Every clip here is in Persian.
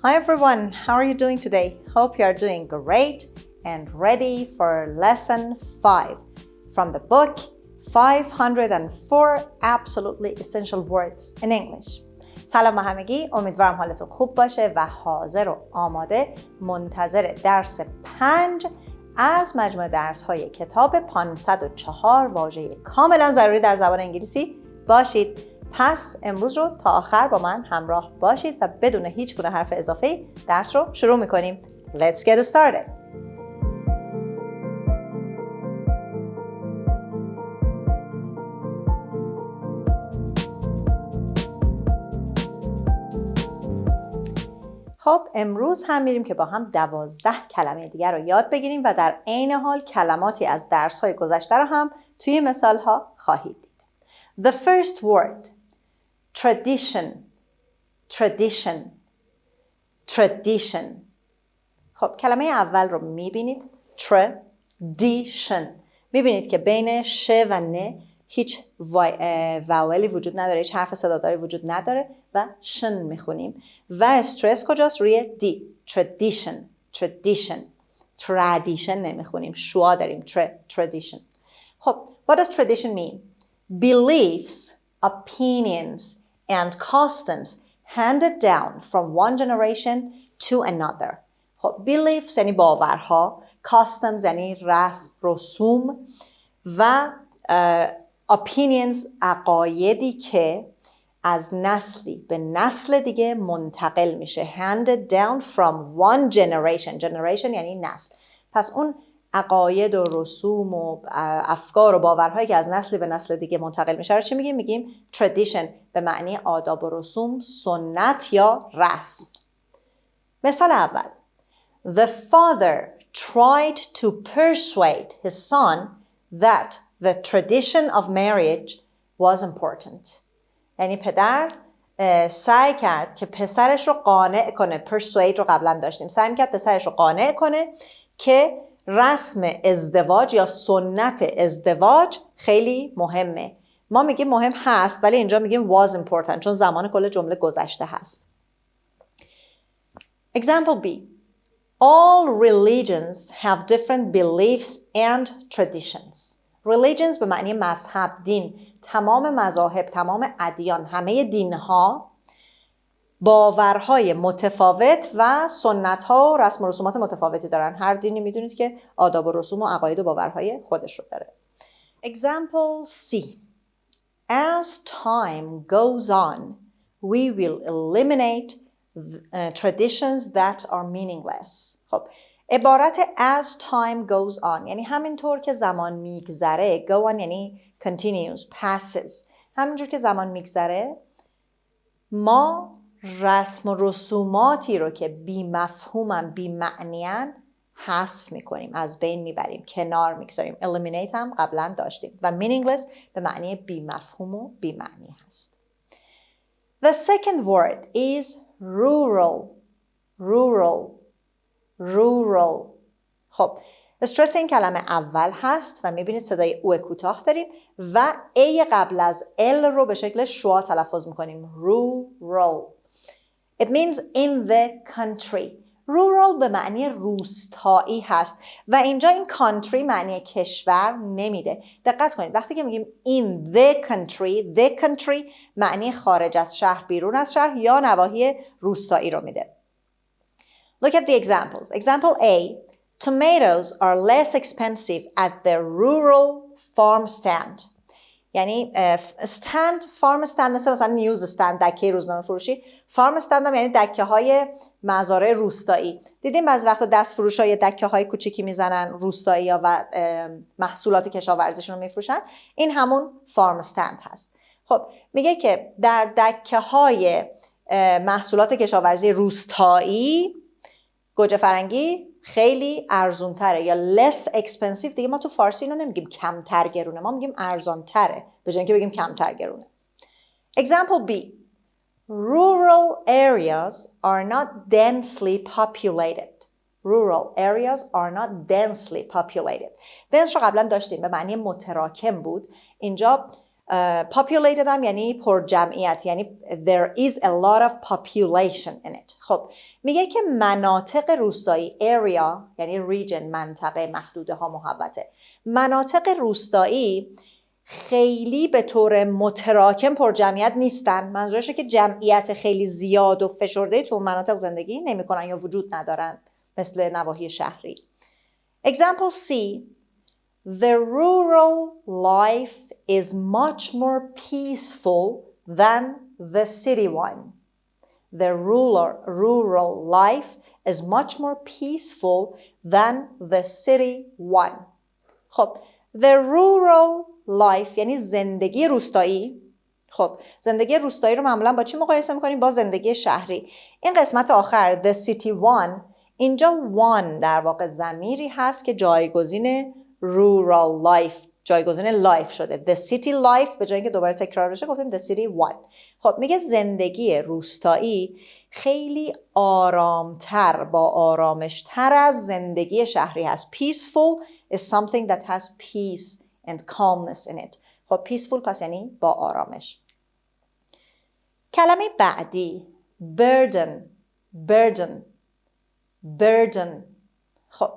Hi everyone, how are you doing today? Hope you are doing great and ready for lesson 5 from the book 504 absolutely essential words in English. سلام همگی، امیدوارم حالتون خوب باشه و حاضر و آماده منتظر درس 5 از مجموعه درس‌های کتاب 504 واژه کاملا ضروری در زبان انگلیسی باشید. پس امروز رو تا آخر با من همراه باشید و بدون هیچ گونه حرف اضافه درس رو شروع می‌کنیم. Let's get started. خب امروز هم میریم که با هم 12 کلمه دیگر رو یاد بگیریم و در عین حال کلماتی از درس‌های گذشته رو هم توی مثال‌ها خواهید دید. The first word tradition tradition tradition. خب کلمه اول رو میبینید tradition. میبینید که بین ش و ن هیچ واولی وجود نداره، هیچ حرف صداداری وجود نداره و شن میخونیم و استرس کجاست؟ روی دی. tradition tradition tradition نمیخونیم، شوا داریم tradition. خب what does tradition mean? Beliefs, opinions and customs handed down from one generation to another. خب beliefs یعنی باورها، customs یعنی رسوم و opinions عقایدی که از نسلی به نسل دیگه منتقل میشه. handed down from one generation. generation یعنی نسل. پس اون عقاید و رسوم و افکار و باورهایی که از نسل به نسل دیگه منتقل میشه رو چی میگیم؟ میگیم tradition به معنی آداب و رسوم، سنت یا رسم. مثال اول. The father tried to persuade his son that the tradition of marriage was important. یعنی پدر سعی کرد که پسرش رو قانع کنه. persuade رو قبلا داشتیم. سعی کرد پسرش رو قانع کنه که رسم ازدواج یا سنت ازدواج خیلی مهمه. ما میگیم مهم هست ولی اینجا میگیم was important چون زمان کل جمله گذشته هست. Example B. All religions have different beliefs and traditions. Religions به معنی مذهب، دین. تمام مذاهب، تمام ادیان، همه دینها باورهای متفاوت و سنت‌ها و رسم و رسومات متفاوتی دارن. هر دینی میدونید که آداب و رسوم و عقاید و باورهای خودش رو داره. Example C. As time goes on, we will eliminate traditions that are meaningless. خب عبارت as time goes on یعنی همینطور که زمان میگذره. go on یعنی continues, passes. همینجور که زمان میگذره ما رسم و رسوماتی رو که بی مفهومن، بی معنیان حذف میکنیم، از بین میبریم، کنار میگذاریم. eliminate هم قبلا داشتیم و meaningless به معنی بی مفهوم و بی معنی هست. The second word is rural. rural rural. خب استرس این کلمه اول هست و میبینید صدای او کوتاه داریم و ای قبل از ال رو به شکل شوا تلفظ میکنیم. rural. It means in the country. rural به معنی روستایی هست و اینجا این country معنی کشور نمیده. دقت کنید وقتی که میگیم in the country معنی خارج از شهر، بیرون از شهر یا نواحی روستایی رو میده. Look at the examples. Example A. Tomatoes are less expensive at the rural farm stand. یعنی farm stand مثلا نیوز استند، دکه روزنامه فروشی. farm stand هم یعنی دکه های مزارع روستایی. دیدیم بعضی وقتا دست فروش های دکه های کوچیکی میزنن روستایی ها و محصولات کشاورزیشون رو میفروشن. این همون farm stand هست. خب میگه که در دکه های محصولات کشاورزی روستایی گوجه فرنگی خیلی ارزون تره یا less expensive. دیگه ما تو فارسی اینو نمیگیم کمتر گرونه، ما میگیم ارزان تره به جای اینکه بگیم کمتر گرونه. Example B. Rural areas are not densely populated. Rural areas are not densely populated. dense رو قبلا داشتیم به معنی متراکم بود. اینجا populated هم یعنی پر جمعیت، یعنی there is a lot of population in it. خب میگه که مناطق روستایی area یعنی region منطقه، محدوده ها، محوطه. مناطق روستایی خیلی به طور متراکم پر جمعیت نیستن. منظورشه که جمعیت خیلی زیاد و فشرده تو مناطق زندگی نمی‌کنن یا وجود ندارن مثل نواحی شهری. Example C. The rural life is much more peaceful than the city one. The rural life is much more peaceful than the city one. خب the rural life یعنی زندگی روستایی. خب زندگی روستایی رو معمولا با چی مقایسه میکنیم؟ با زندگی شهری. این قسمت آخر the city one، اینجا one در واقع ضمیری هست که جایگزین rural life، جایگزین life شده. The city life به جای اینکه دوباره تکرار بشه گفتیم the city one. خب میگه زندگی روستایی خیلی آرامتر، با آرامشتر از زندگی شهری هست. Peaceful is something that has peace and calmness in it. خب peaceful پس یعنی با آرامش. کلمه بعدی burden. خب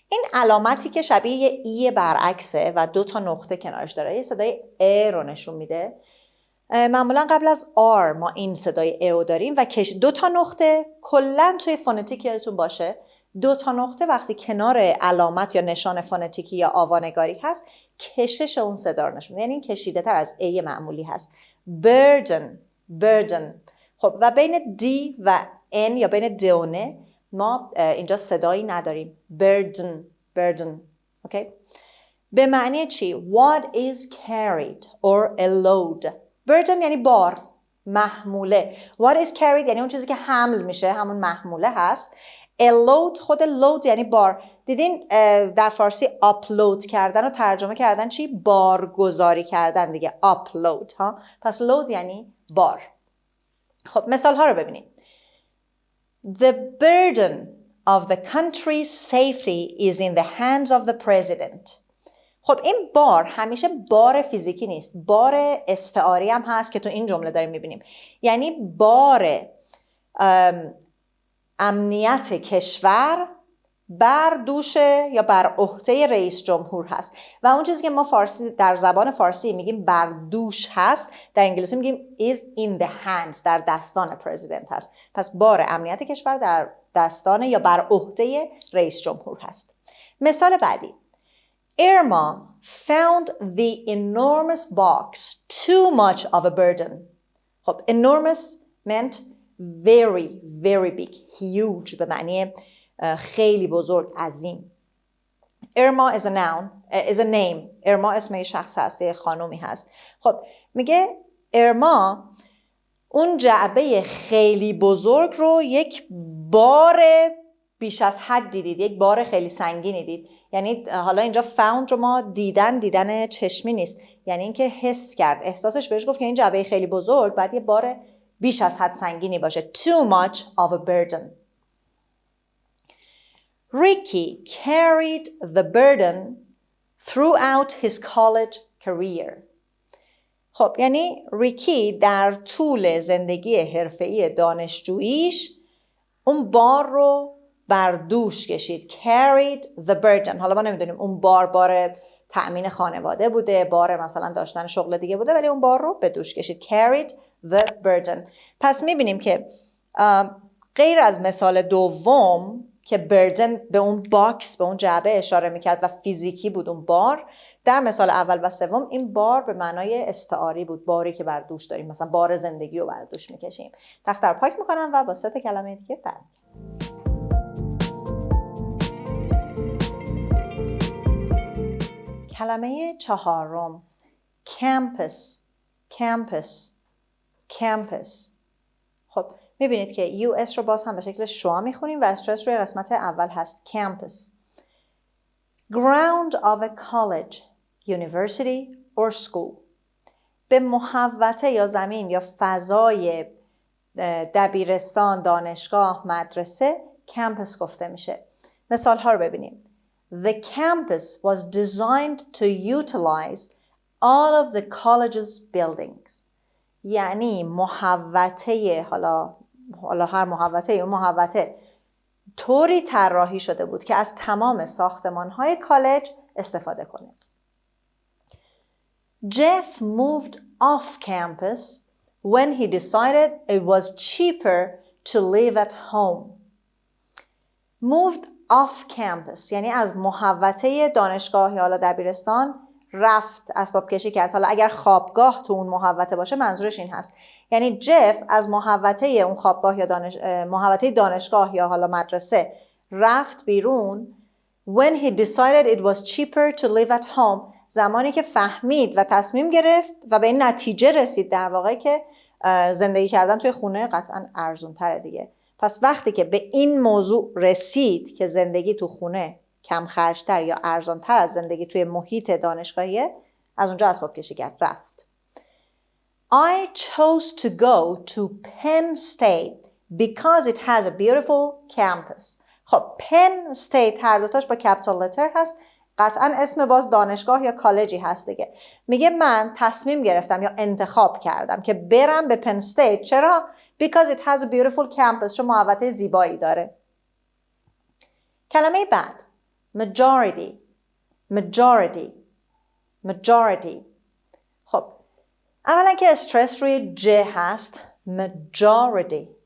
این علامتی که شبیه یه ای برعکسه و 2 تا نقطه کنارش داره، یه صدای ا رو نشون میده. معمولا قبل از آر ما این صدای او داریم و 2 تا نقطه کلا توی فونتیک یادتون باشه 2 تا نقطه وقتی کنار علامت یا نشان فونتیکی یا آوانگاری هست کشش اون صدا رو نشون میده، یعنی این کشیده تر از ای معمولی هست. burden. خب و بین دی و ان یا بین د و ن ما اینجا صدایی نداریم. burden. اوکی؟ به معنی چی؟ What is carried or a load. burden یعنی بار، محموله. What is carried یعنی اون چیزی که حمل میشه، همون محموله هست. A load خود load یعنی بار. دیدین در فارسی upload کردن و ترجمه کردن چی؟ بارگذاری کردن دیگه. upload ها. پس load یعنی بار. خب مثال ها رو ببینیم. The burden of the country's safety is in the hands of the president. خب این بار همیشه بار فیزیکی نیست، بار استعاری هم هست که تو این جمله داریم میبینیم. یعنی بار امنیت کشور بر دوش یا بر عهده رئیس جمهور هست و اون چیزی که ما فارسی در زبان فارسی میگیم بر دوش هست در انگلیسی میگیم is in the hands، در دستان پرزیدنت هست. پس بار امنیت کشور در دستان یا بر عهده رئیس جمهور هست. مثال بعدی. Irma found the enormous box too much of a burden. خب enormous meant very big, huge به معنی خیلی بزرگ، عظیم. Irma is a noun, is a name. Irma اسم شخص هست، یه خانومی هست. خب میگه Irma اون جعبه خیلی بزرگ رو یک بار بیش از حد دید، یک بار خیلی سنگینی دید. یعنی حالا اینجا found رو ما دیدن چشمی نیست، یعنی اینکه حس کرد، احساسش بهش گفت که این جعبه خیلی بزرگ باید یه بار بیش از حد سنگینی باشه. Too much of a burden. Ricky carried the burden throughout his college career. خب یعنی ریکی در طول زندگی حرفه‌ای دانشجوییش اون بار رو بر دوش کشید. Carried the burden. حالا ما نمیدونیم اون بار تأمین خانواده بوده، بار مثلا داشتن شغل دیگه بوده، ولی اون بار رو به دوش کشید. Carried the burden. پس میبینیم که غیر از مثال دوم که بردن به اون باکس، به اون جعبه اشاره میکرد و فیزیکی بود اون بار، در مثال اول و سوم این بار به معنای استعاری بود، باری که بر دوش داریم، مثلا بار زندگی رو بر دوش میکشیم. تخته رو پاک میکنم و با 3 کلمه دیگه برمیگردم. کلمه 4 campus. خب میبینید که US رو باز هم به شکل شوا میخونیم و استرس روی قسمت اول هست. campus. Ground of a college, university or school. به محوطه یا زمین یا فضای دبیرستان، دانشگاه، مدرسه campus گفته میشه. مثال ها رو ببینیم. The campus was designed to utilize all of the college's buildings. یعنی محوطه، حالا هر محوطه یا محوطه طوری طراحی شده بود که از تمام ساختمان‌های کالج استفاده کنه. Jeff moved off campus when he decided it was cheaper to live at home. Moved off campus یعنی از محوطه دانشگاه یا حالا دبیرستان رفت، اسباب کشی کرد. حالا اگر خوابگاه تو اون محوطه باشه منظورش این هست، یعنی جف از محوطه اون خوابگاه یا محوطه دانشگاه یا حالا مدرسه رفت بیرون. When he decided it was cheaper to live at home، زمانی که فهمید و تصمیم گرفت و به این نتیجه رسید در واقع که زندگی کردن توی خونه قطعا ارزون تره دیگه. پس وقتی که به این موضوع رسید که زندگی تو خونه کم خرجتر یا ارزانتر از زندگی توی محیط دانشگاهیه، از اونجا اسباب کشی کرد، رفت. I chose to go to Penn State because it has a beautiful campus. خب Penn State هر دوتاش با کپیتال لتر هست، قطعا اسم باز دانشگاه یا کالجی هست دیگه. میگه من تصمیم گرفتم یا انتخاب کردم که برم به پن استیت. چرا؟ Because it has a beautiful campus، چون محوطه زیبایی داره. کلمه بعد majority. خب اولا که استرس روی ج هست،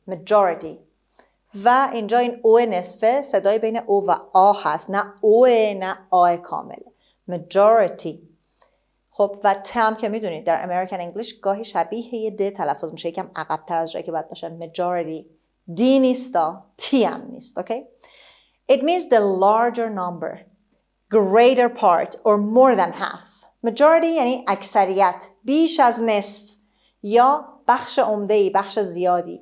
majority و اینجا این او نصفه صدای بین او و آ هست، نه او نه آ کامله. majority. خب و تم که میدونید در امریکن انگلیش گاهی شبیه یه د تلفظ میشه، یکم عقب‌تر از جایی که باید باشه. majority دی نیستا، تی هم نیست. اوکی؟ It means the larger number, greater part or more than half. majority یعنی اکثریت، بیش از نصف یا بخش عمده‌ای، بخش زیادی.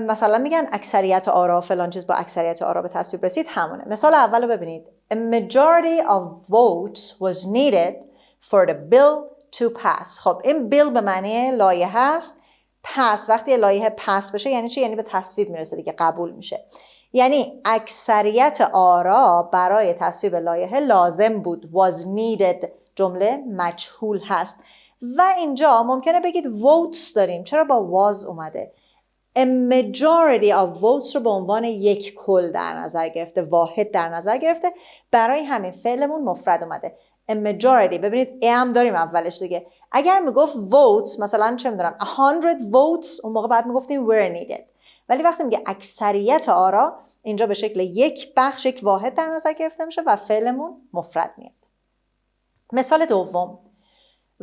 مثلا میگن اکثریت آرا فلان چیز با اکثریت آرا به تصویب رسید، همونه. مثال اول رو ببینید. A majority of votes was needed for the bill to pass. خب این bill به معنی لایحه است. پس وقتی لایحه پس بشه یعنی چی؟ یعنی به تصویب میرسه دیگه، قبول میشه. یعنی اکثریت آرا برای تصویب لایحه لازم بود. was needed جمله مجهول هست. و اینجا ممکنه بگید votes داریم، چرا با was اومده؟ A majority of votes رو به عنوان یک کل در نظر گرفته، واحد در نظر گرفته، برای همین فعلمون مفرد اومده. A majority، ببینید am داریم اولش دیگه. اگر میگفت votes مثلا چه میدونم 100 votes، اون موقع بعد میگفتیم were needed. ولی وقتی میگه اکثریت آرا، اینجا به شکل یک بخش، یک واحد در نظر گرفته میشه و فعلمون مفرد میاد. مثال دوم.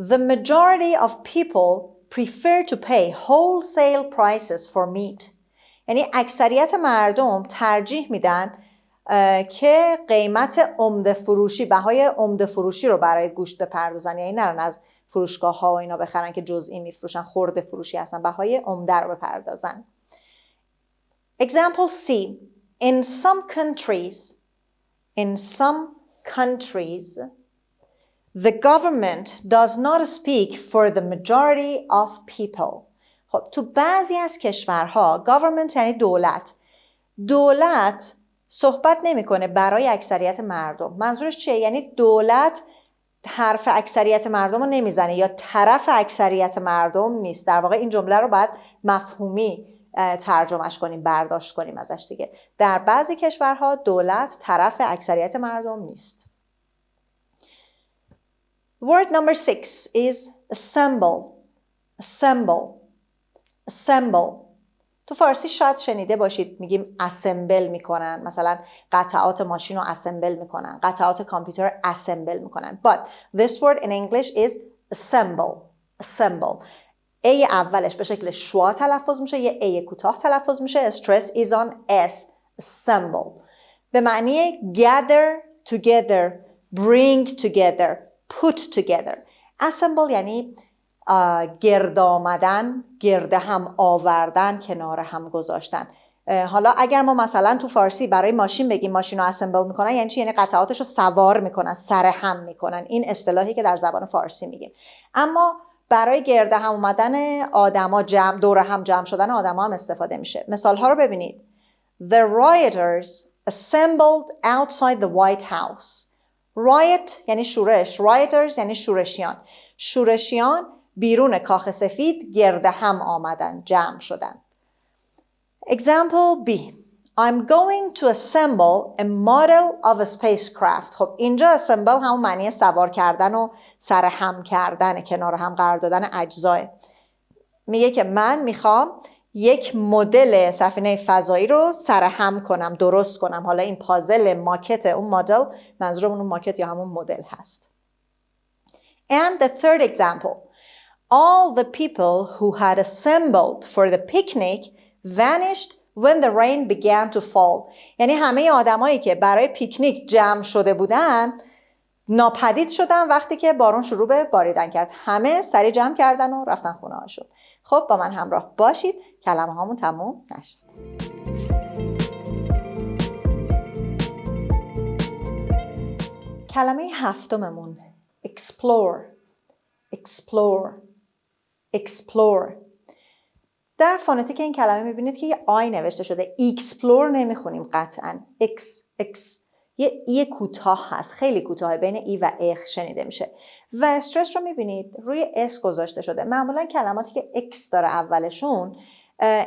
The majority of people prefer to pay wholesale prices for meat. یعنی اکثریت مردم ترجیح میدن که قیمت عمده فروشی، بهای عمده فروشی رو برای گوشت بپردازن، یعنی نرن از فروشگاه ها و اینا بخرن که جزئی میفروشن، خرده فروشی هستن، بهای عمده رو بپردازن. Example C. In some countries the government does not speak for the majority of people. خب تو بعضی از کشورها government یعنی دولت صحبت نمیکنه برای اکثریت مردم. منظورش چیه؟ یعنی دولت حرف اکثریت مردم رو نمیزنه یا طرف اکثریت مردم نیست. در واقع این جمله رو باید مفهومی ترجمهش کنیم، برداشت کنیم ازش دیگه. در بعضی کشورها دولت طرف اکثریت مردم نیست. Word number 6 is assemble. تو فارسی شاید شنیده باشید میگیم اسمبل میکنن، مثلا قطعات ماشین رو اسمبل میکنن، قطعات کامپیوتر اسمبل میکنن. But this word in English is assemble. ای اولش به شکل شوا تلفظ میشه، یه ای کوتاه تلفظ میشه. Stress is on S. assemble به معنی gather together, bring together, put together. assemble یعنی گرد آمدن، گرد هم آوردن، کنار هم گذاشتن. حالا اگر ما مثلا تو فارسی برای ماشین بگیم ماشین رو اسمبل میکنن، یعنی چی؟ یعنی قطعاتش رو سوار میکنن، سر هم میکنن. این اصطلاحی که در زبان فارسی میگیم. اما برای گرد هم اومدن آدما، دور هم جمع شدن آدما هم استفاده میشه. مثال ها رو ببینید. The rioters assembled outside the White House. riot یعنی شورش، rioters یعنی شورشیان. شورشیان بیرون کاخ سفید گرد هم آمدن، جمع شدن. Example B. I'm going to assemble a model of a spacecraft. خب اینجا assemble همون معنی سوار کردن و سرهم کردن، کنار هم قرار دادن اجزا. میگه که من میخوام یک مدل سفینه فضایی رو سرهم کنم، درست کنم. حالا این پازل ماکت اون مدل، منظورمون اون ماکت یا همون مدل هست. And the third example. All the people who had assembled for the picnic vanished when the rain began to fall. یعنی همه آدمایی که برای پیکنیک جمع شده بودن ناپدید شدن وقتی که بارون شروع به باریدن کرد. همه سری جمع کردن و رفتن خونه هاشون. خب با من همراه باشید، کلمه هامون تموم نشد. کلمه هفتممون explore. explore explore. در فونتیک این کلمه میبینید که یه آی نوشته شده. explore نمیخونیم قطعا. یه ای کوتاه هست، خیلی کوتاه، بین ای و اخ شنیده میشه. و استرس رو میبینید روی اس گذاشته شده. معمولا کلماتی که اکس داره اولشون،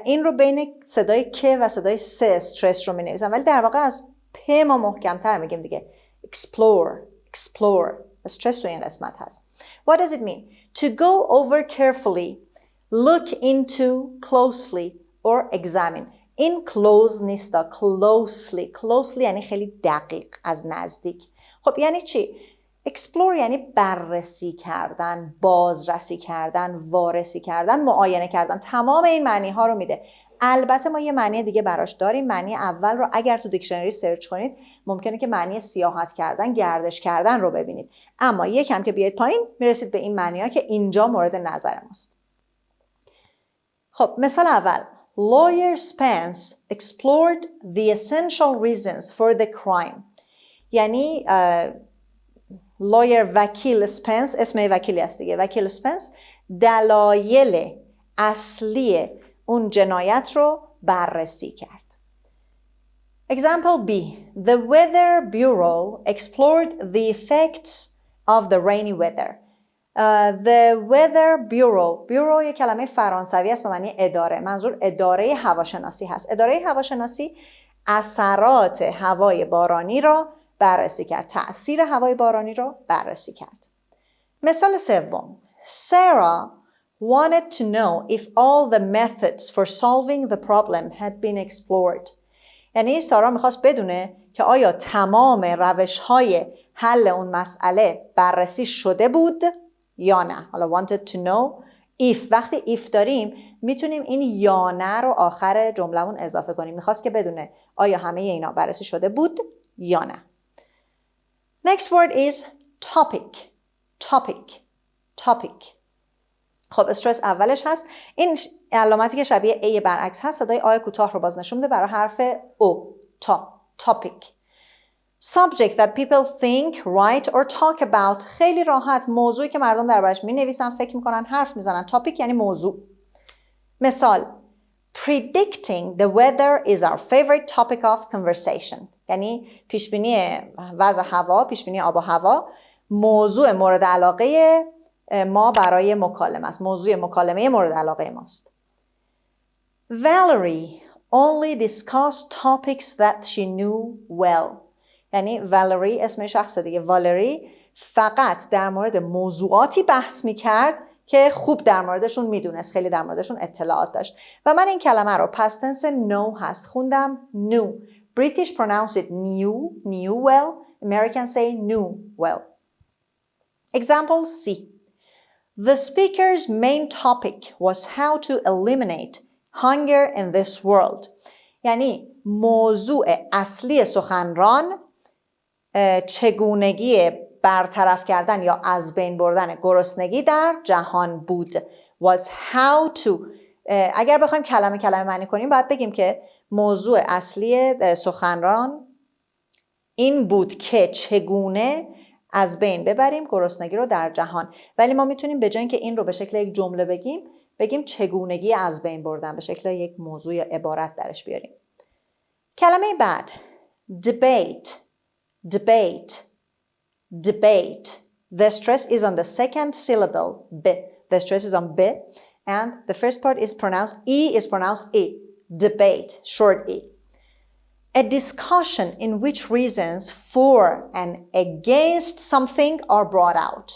این رو بین صدای که و صدای سه استرس رو مینویسن، ولی در واقع از پ ما محکمتر میگیم دیگه. explore استرس تو این قسمت هست. What does it mean? To go over carefully, look into, closely or examine. این close نیست، closely یعنی خیلی دقیق، از نزدیک. خب یعنی چی؟ explore یعنی بررسی کردن، بازرسی کردن، وارسی کردن، معاینه کردن. تمام این معنی ها رو میده. البته ما یه معنی دیگه براش داریم. معنی اول رو اگر تو دیکشنری سرچ کنید ممکنه که معنی سیاحت کردن، گردش کردن رو ببینید. اما یکم که بیاید پایین میرسید به این معنی ها که اینجا مورد نظر ماست. خب مثال اول. Lawyer Spence explored the essential reasons for the crime. یعنی وکیل اسپنس، اسم وکیلی هست دیگه، وکیل اسپنس دلایل اصلی اون جنایت رو بررسی کرد. Example B. The Weather Bureau explored the effects of the rainy weather. The Weather Bureau یک کلمه فرانسوی است به معنی اداره. منظور اداره هواشناسی هست. اداره هواشناسی اثرات هوای بارانی را بررسی کرد. تأثیر هوای بارانی را بررسی کرد. مثال سوم. Sarah wanted to know if all the methods for solving the problem had been explored. یعنی سارا میخواست بدونه که آیا تمام روش‌های حل اون مسئله بررسی شده بود یا نه. حالا wanted to know if. وقتی if داریم میتونیم این یا نه رو آخر جمله‌مون اضافه کنیم. میخواست که بدونه آیا همه اینا بررسی شده بود یا نه. Next word is topic. خب استرس اولش هست. این علامتی که شبیه ای برعکس هست صدای آی کوتاه رو باز نشون میده برای حرف او. topic. Subject that people think, write or talk about. خیلی راحت، موضوعی که مردم دربارش می‌نویسن، فکر می‌کنن، حرف می‌زنن. topic یعنی موضوع. مثال. Predicting the weather is our favorite topic of conversation. یعنی پیشبینی وضع هوا، پیشبینی آب و هوا موضوع مورد علاقه ما برای مکالمه است. موضوع مکالمه مورد علاقه ماست. Valerie only discussed topics that she knew well. یعنی والری اسم شخص دیگه. والری فقط در مورد موضوعاتی بحث میکرد که خوب در موردشون میدونست، خیلی در موردشون اطلاعات داشت. و من این کلمه رو past tense know هست خوندم knew. British pronounce it knew well. Americans say knew well. Example C. The speaker's main topic was how to eliminate hunger in this world. یعنی موضوع اصلی سخنران چگونگی برطرف کردن یا از بین بردن گرسنگی در جهان بود. Was how to. اگر بخوایم کلمه معنی کنیم باید بگیم که موضوع اصلی سخنران این بود که چگونه از بین ببریم گرسنگی رو در جهان. ولی ما میتونیم به جای اینکه این رو به شکل یک جمله بگیم چگونگی از بین بردن، به شکل یک موضوع یا عبارت درش بیاریم. کلمه بعد debate. debate. The stress is on the second syllable, b. The stress is on b, and the first part is pronounced, e is pronounced e. Debate, short e. A discussion in which reasons for and against something are brought out.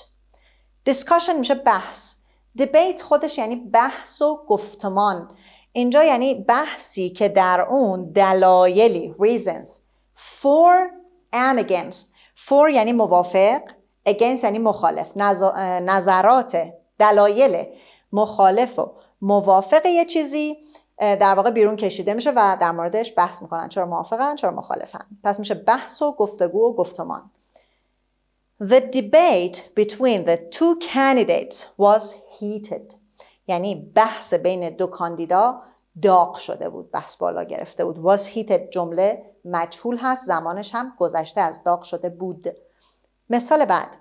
Discussion میشه بحث. Debate خودش یعنی بحث و گفتمان. اینجا یعنی بحثی که در اون دلایلی reasons for and against. For یعنی موافق، against یعنی مخالف. نظرات، دلایل مخالف و موافق یه چیزی در واقع بیرون کشیده میشه و در موردش بحث میکنن. چرا موافقن، چرا مخالفن. پس میشه بحث و گفتگو و گفتمان. The debate between the two candidates was heated. یعنی بحث بین دو کاندیدا داغ شده بود، بحث بالا گرفته بود. Was heated جمله مجهول هست، زمانش هم گذشته از داغ شده بود. مثال بعد.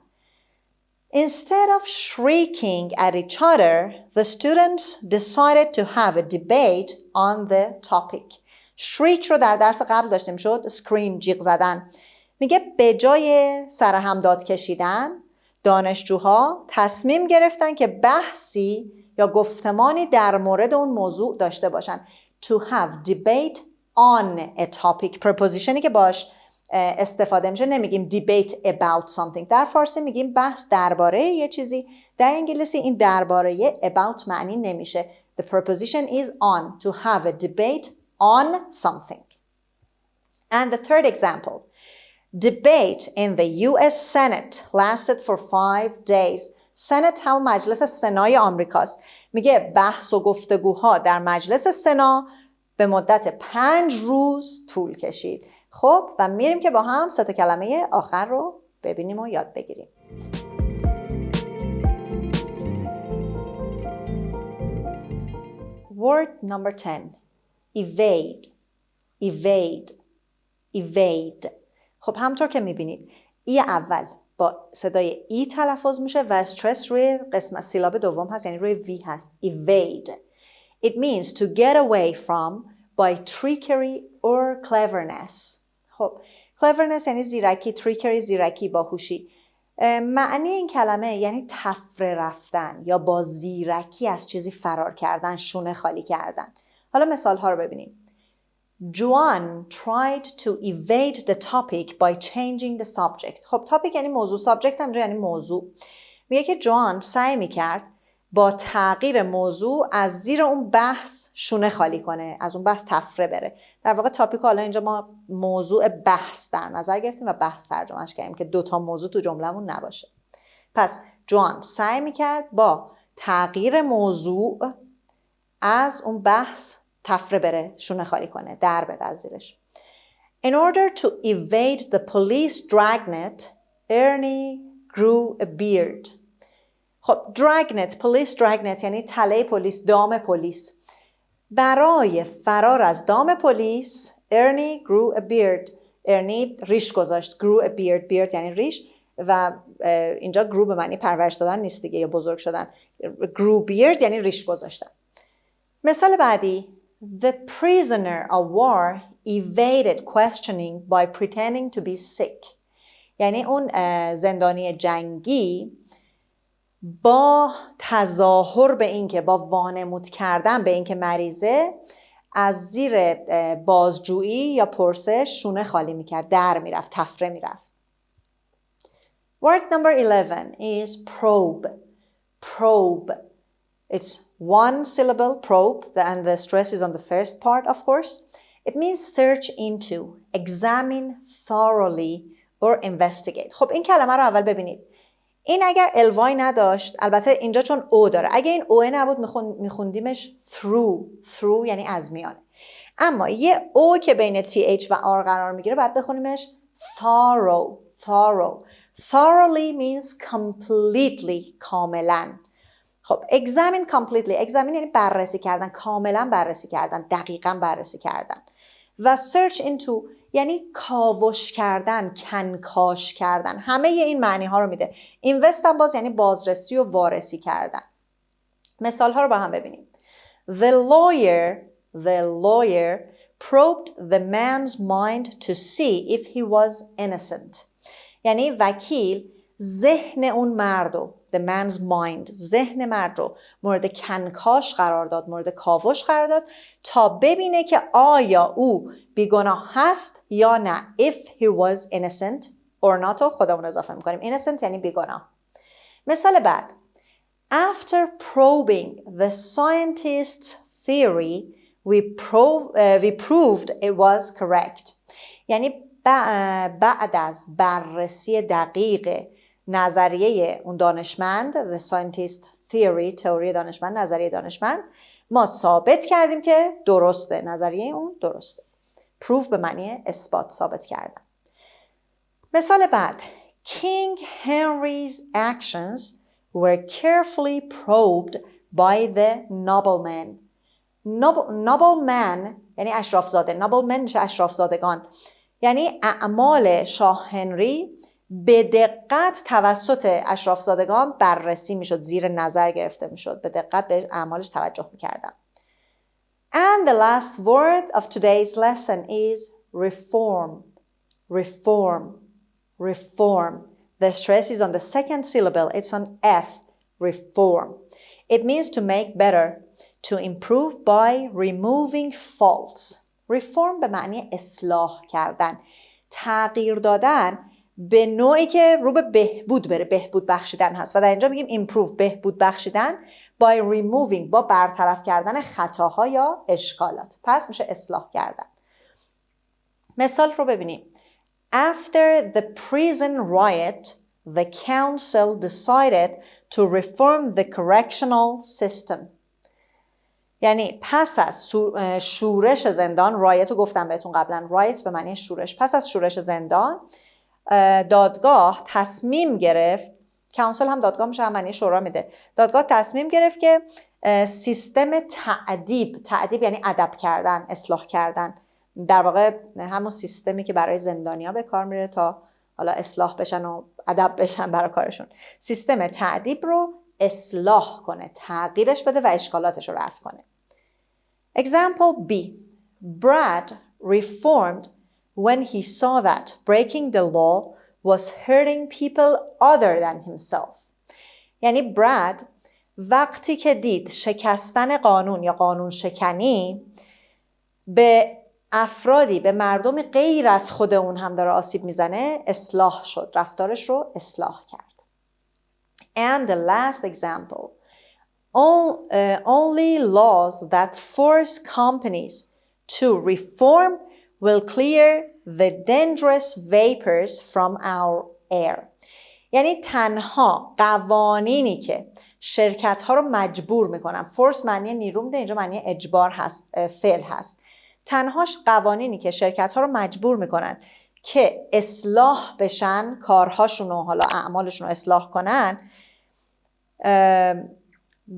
Instead of shrieking at each other, the students decided to have a debate on the topic. shriek رو در درس قبل داشته میشد scream، جیغ زدن. میگه به جای سرهم داد کشیدن، دانشجوها تصمیم گرفتن که بحثی یا گفتمانی در مورد اون موضوع داشته باشن. To have debate on a topic. prepositionی که باش استفاده میشه نمیگیم debate about something. در فارسی میگیم بحث درباره یه چیزی. در انگلیسی این درباره about معنی نمیشه. The preposition is on. To have a debate on something. And the third example. Debate in the US Senate lasted for 5 days. Senate هم مجلس سنای آمریکاست. میگه بحث و گفتگوها در مجلس سنا به مدت 5 روز طول کشید. خب و میریم که با هم 3 کلمه آخر رو ببینیم و یاد بگیریم. Word number 10. Evade. Evade. Evade. خب همطور که میبینید ای اول با صدای ای تلفظ میشه و استرس روی قسمت سیلاب دوم هست، یعنی روی وی هست. Evade. It means to get away from by trickery or cleverness. خب cleverness یعنی زیرکی، trickery زیرکی، باهوشی. معنی این کلمه یعنی تفره رفتن یا با زیرکی از چیزی فرار کردن، شونه خالی کردن. حالا مثال ها رو ببینیم. Joan tried to evade the topic by changing the subject. خب topic یعنی موضوع، subject هم یعنی موضوع. میگه که جوان سعی میکرد با تغییر موضوع از زیر اون بحث شونه خالی کنه، از اون بحث تفره بره. در واقع تاپیک حالا اینجا ما موضوع بحث در نظر گرفتیم و بحث ترجمهش کردیم که 2 موضوع تو جمله‌مون نباشه. پس جوان سعی میکرد با تغییر موضوع از اون بحث تفره بره، شونه خالی کنه، در بره از زیرش. In order to evade the police dragnet, Ernie grew a beard. خب dragnet، police dragnet یعنی تله پلیس، دام پلیس. برای فرار از دام پلیس Ernie grew a beard. Ernie ریش گذاشت. grew a beard. beard یعنی ریش و اینجا grew به معنی پرورش دادن نیست دیگه یا بزرگ شدن. grew beard یعنی ریش گذاشتن. مثال بعدی. The prisoner of war evaded questioning by pretending to be sick. یعنی اون زندانی جنگی با تظاهر به این که با وانمود کردن به این که مریضه از زیر بازجویی یا پرسش شونه خالی میکرد، در میرفت، تفره میرفت. Word number 11 is probe. Probe. It's 1 syllable, probe, and the stress is on the first part, of course. It means search into, examine thoroughly, or investigate. خب این کلمه رو اول ببینید. این اگر الوای نداشت، البته اینجا چون او داره، اگه این او نبود میخوندیمش through یعنی از میان. اما یه او که بین th و r قرار میگیره باید بخونیمش thorough. Thoroughly means completely، کاملا. خب examine completely. examine یعنی بررسی کردن، کاملا بررسی کردن، دقیقا بررسی کردن. و search into یعنی کاوش کردن، کنکاش کردن. همه این معنی ها رو میده. invest هم باز یعنی بازرسی و وارسی کردن. مثال ها رو با هم ببینیم. The lawyer probed the man's mind to see if he was innocent. یعنی وکیل ذهن اون مردو، the man's mind، ذهن مرد رو مورد کنکاش قرار داد، مورد کاوش قرار داد تا ببینه که آیا او بیگناه هست یا نه. if he was innocent or not رو خودمون اضافه میکنیم. innocent یعنی بیگناه. مثال بعد. After probing the scientist's theory, we proved it was correct. یعنی بعد از بررسی دقیق نظریه اون دانشمند، the scientist theory، تئوری دانشمند، نظریه دانشمند، ما ثابت کردیم که درسته، نظریه اون درسته. prove به معنی اثبات، ثابت کردن. مثال بعد. King Henry's actions were carefully probed by the noblemen. nobleman یعنی اشرافزاده. noblemen میشه اشرافزادگان. یعنی اعمال شاه هنری به دقت توسط اشرافزادگان بررسی میشد، زیر نظر گرفته میشد، به دقت به اعمالش توجه میکردن. And the last word of today's lesson is reform. reform. reform. The stress is on the second syllable. It's on F. reform. It means to make better, to improve by removing faults. reform به معنی اصلاح کردن، تغییر دادن به نوعی که رو به بهبود بره، بهبود بخشیدن هست و در اینجا میگیم improve، بهبود بخشیدن، by removing، با برطرف کردن خطاها یا اشکالات. پس میشه اصلاح کردن. مثال رو ببینیم. After the prison riot, the council decided to reform the correctional system. یعنی پس از شورش زندان، رایت رو گفتم بهتون قبلا، رایت به معنی شورش، پس از شورش زندان دادگاه تصمیم گرفت، کانسل هم دادگاه میشه، هم معنی شورا میده، دادگاه تصمیم گرفت که سیستم تعدیب یعنی ادب کردن، اصلاح کردن، در واقع همون سیستمی که برای زندانیا به کار میره تا حالا اصلاح بشن و ادب بشن برای کارشون، سیستم تعدیب رو اصلاح کنه، تغییرش بده و اشکالاتش رو رفع کنه. Example B. Brad reformed when he saw that breaking the law was hurting people other than himself. یعنی براد وقتی که دید شکستن قانون یا قانون شکنی به افرادی، به مردم غیر از خود اون هم داره آسیب میزنه، اصلاح شد، رفتارش رو اصلاح کرد. And the last example. Only laws that force companies to reform will clear the dangerous vapors from our air. یعنی تنها قوانینی که شرکت ها رو مجبور میکنن، فورس معنی نیرو میده، اینجا معنی اجبار هست، فعل هست، تنهاش قوانینی که شرکت ها رو مجبور میکنن که اصلاح بشن، کارهاشون و حالا اعمالشون رو اصلاح کنن،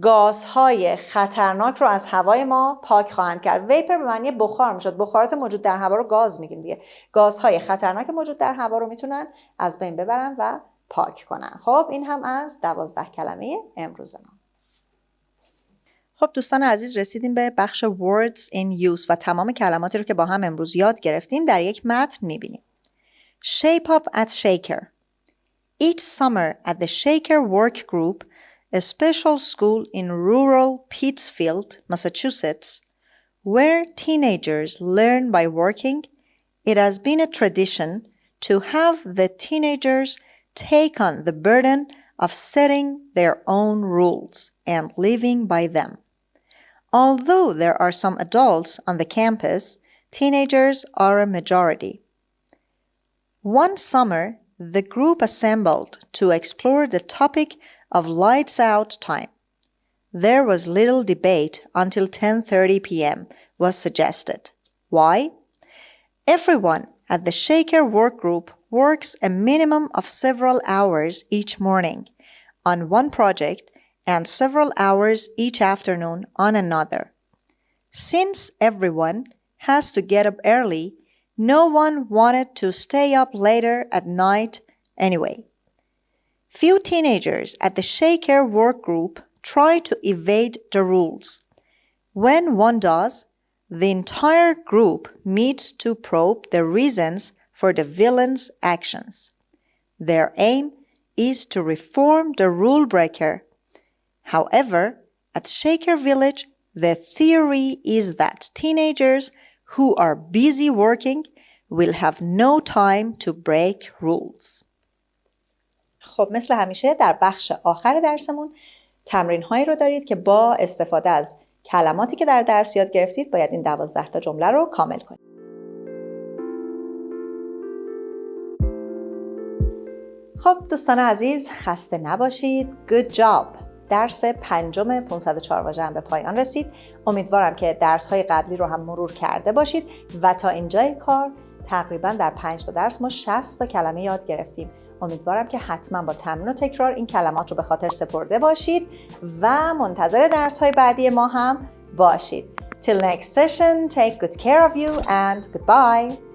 گازهای خطرناک رو از هوای ما پاک خواهند کرد. ویپر به معنی بخار میشد، بخارات موجود در هوا رو گاز میگیم دیگه. گازهای خطرناک موجود در هوا رو میتونن از بین ببرن و پاک کنن. خب این هم از 12 کلمه امروز ما. خب دوستان عزیز، رسیدیم به بخش words in use و تمام کلماتی رو که با هم امروز یاد گرفتیم در یک متن میبینیم. Shape up at Shaker. Each summer at the Shaker Work Group, a special school in rural Pittsfield, Massachusetts, where teenagers learn by working, it has been a tradition to have the teenagers take on the burden of setting their own rules and living by them. Although there are some adults on the campus, teenagers are a majority. One summer, the group assembled to explore the topic of lights out time. There was little debate until 10:30 p.m. was suggested. Why? Everyone at the Shaker work group works a minimum of several hours each morning on one project and several hours each afternoon on another. Since everyone has to get up early, no one wanted to stay up later at night anyway. Few teenagers at the Shaker work group try to evade the rules. When one does, the entire group meets to probe the reasons for the villain's actions. Their aim is to reform the rule breaker. However, at Shaker Village, the theory is that teenagers who are busy working will have no time to break rules. خب مثل همیشه در بخش آخر درسمون تمرین هایی رو دارید که با استفاده از کلماتی که در درس یاد گرفتید باید این 12 تا جمله رو کامل کنید. خب دوستان عزیز خسته نباشید. Good job. درس 5 504 واژه هم به پایان رسید. امیدوارم که درس‌های قبلی رو هم مرور کرده باشید و تا اینجای کار تقریبا در 5 تا درس ما 60 تا کلمه یاد گرفتیم. امیدوارم که حتما با تمرین و تکرار این کلمات رو به خاطر سپرده باشید و منتظر درس‌های بعدی ما هم باشید. Till next session, take good care of you and goodbye.